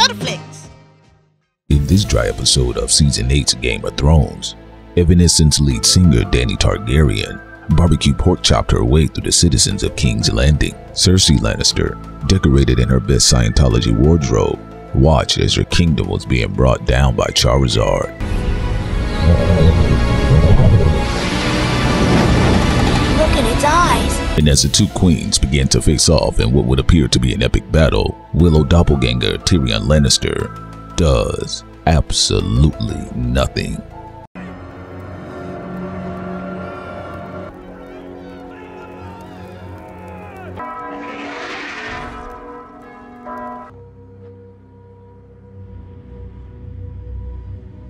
Netflix. In this dry episode of Season 8's Game of Thrones, Evanescence lead singer Dany Targaryen barbecue pork chopped her way through the citizens of King's Landing. Cersei Lannister, decorated in her best Scientology wardrobe, watched as her kingdom was being brought down by Charizard. Look at its eyes. And as the two queens began to face off in what would appear to be an epic battle, Willow doppelganger Tyrion Lannister does absolutely nothing.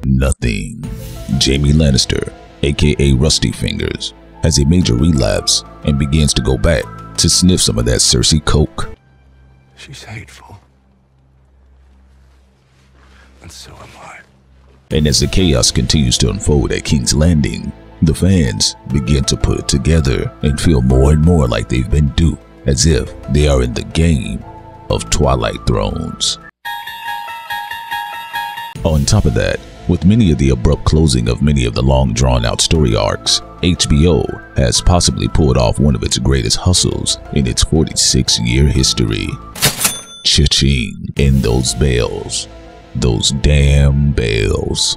Nothing. Jaime Lannister, aka Rusty Fingers, has a major relapse and begins to go back to sniff some of that Cersei coke. She's hateful. And so am I. And as the chaos continues to unfold at King's Landing, the fans begin to put it together and feel more and more like they've been duped, as if they are in the game of Twilight Thrones. On top of that, with many of the abrupt closing of many of the long drawn-out story arcs, HBO has possibly pulled off one of its greatest hustles in its 46-year history. Cha-ching in those bells. Those damn bells.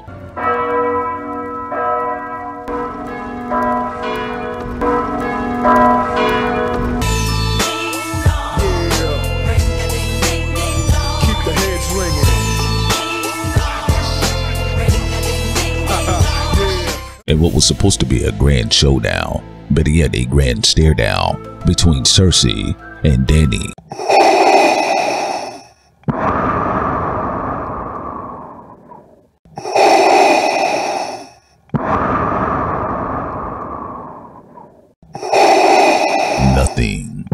And what was supposed to be a grand showdown, but yet a grand stare down between Cersei and Dany. Nothing.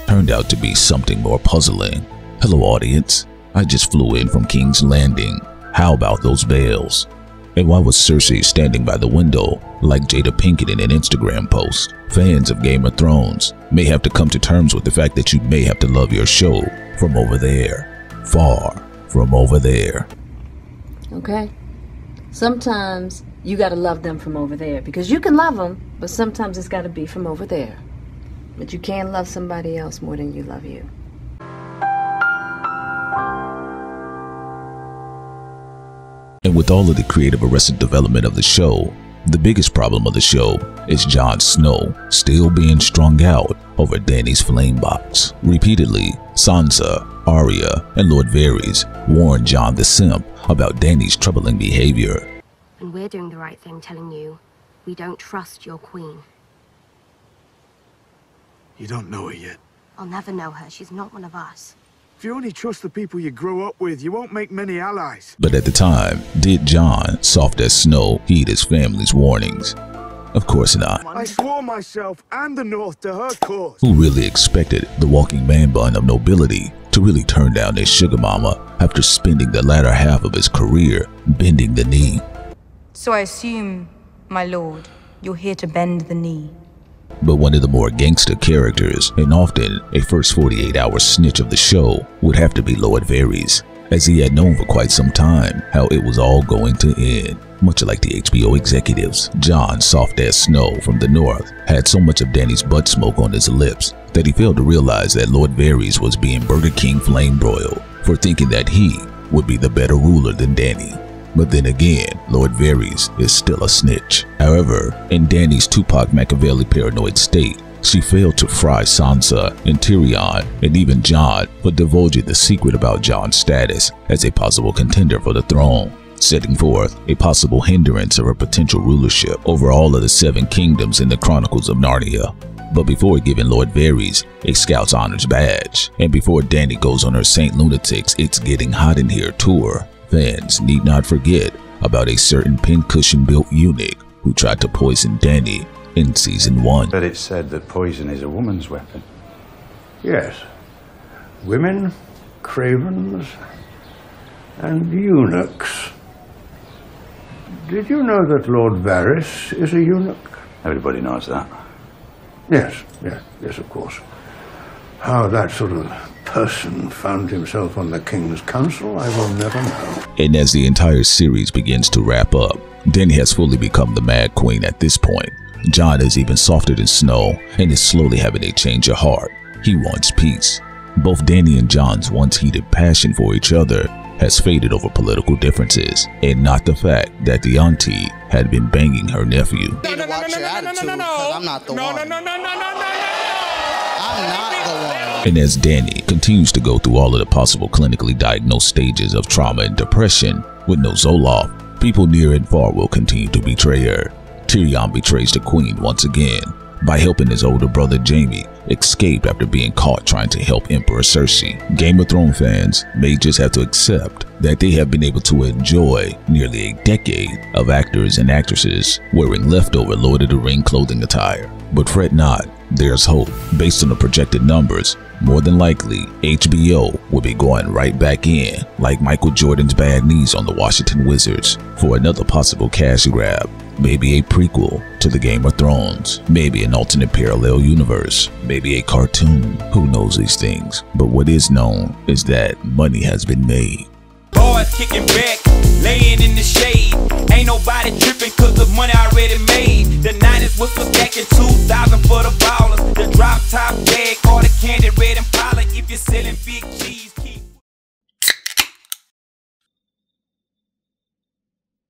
Turned out to be something more puzzling. Hello audience, I just flew in from King's Landing. How about those bells? And why was Cersei standing by the window like Jada Pinkett in an Instagram post? Fans of Game of Thrones may have to come to terms with the fact that you may have to love your show from over there. Far from over there. Okay? Sometimes you gotta love them from over there, because you can love them, but sometimes it's gotta be from over there. But you can't love somebody else more than you love you. And with all of the creative arrested development of the show, the biggest problem of the show is Jon Snow still being strung out over Dany's flame box. Repeatedly, Sansa, Arya, and Lord Varys warned Jon the Simp about Dany's troubling behavior. And we're doing the right thing telling you we don't trust your queen. You don't know her yet. I'll never know her. She's not one of us. If you only trust the people you grow up with, you won't make many allies. But at the time, did Jon, soft as snow, heed his family's warnings? Of course not. I swore myself and the North to her cause. Who really expected the walking man bun of nobility to really turn down their sugar mama after spending the latter half of his career bending the knee? So I assume, my lord, you're here to bend the knee. But one of the more gangster characters, and often a first 48-hour snitch of the show, would have to be Lord Varys, as he had known for quite some time how it was all going to end. Much like the HBO executives, Jon, soft as snow from the North, had so much of Dany's butt smoke on his lips that he failed to realize that Lord Varys was being Burger King flame broiled for thinking that he would be the better ruler than Dany. But then again, Lord Varys is still a snitch. However, in Dany's Tupac Machiavelli paranoid state, she failed to fry Sansa and Tyrion and even Jon for divulging the secret about Jon's status as a possible contender for the throne, setting forth a possible hindrance of her potential rulership over all of the 7 kingdoms in the Chronicles of Narnia. But before giving Lord Varys a Scout's Honors badge, and before Dany goes on her Saint Lunatics It's Getting Hot in Here tour, fans need not forget about a certain pincushion-built eunuch who tried to poison Dany in Season 1. But it's said that poison is a woman's weapon. Yes. Women, cravens, and eunuchs. Did you know that Lord Varys is a eunuch? Everybody knows that. Yes, of course. How that sort of person found himself on the King's Council, I will never know. And as the entire series begins to wrap up, Dany has fully become the Mad Queen at this point. Jon is even softer than Snow and is slowly having a change of heart. He wants peace. Both Dany and Jon's once heated passion for each other has faded over political differences, and not the fact that the auntie had been banging her nephew. You need to watch your attitude, because I'm not the one. I'm not the one. And as Dany continues to go through all of the possible clinically diagnosed stages of trauma and depression with no Zoloft, people near and far will continue to betray her. Tyrion betrays the queen once again by helping his older brother Jaime escape after being caught trying to help Emperor Cersei. Game of Thrones fans may just have to accept that they have been able to enjoy nearly a decade of actors and actresses wearing leftover Lord of the Ring clothing attire. But fret not, there's hope. Based on the projected numbers, more than likely HBO will be going right back in, like Michael Jordan's bad knees on the Washington Wizards, for another possible cash grab. Maybe a prequel to the Game of Thrones, maybe an alternate parallel universe, maybe a cartoon. Who knows these things? But what is known is that money has been made. Boys kicking back, laying in the shade. Ain't nobody tripping cause the money already made. The 90s was for stacking 2,000 for the ballers. The drop top bag or the candy red Impala if you're selling Big G.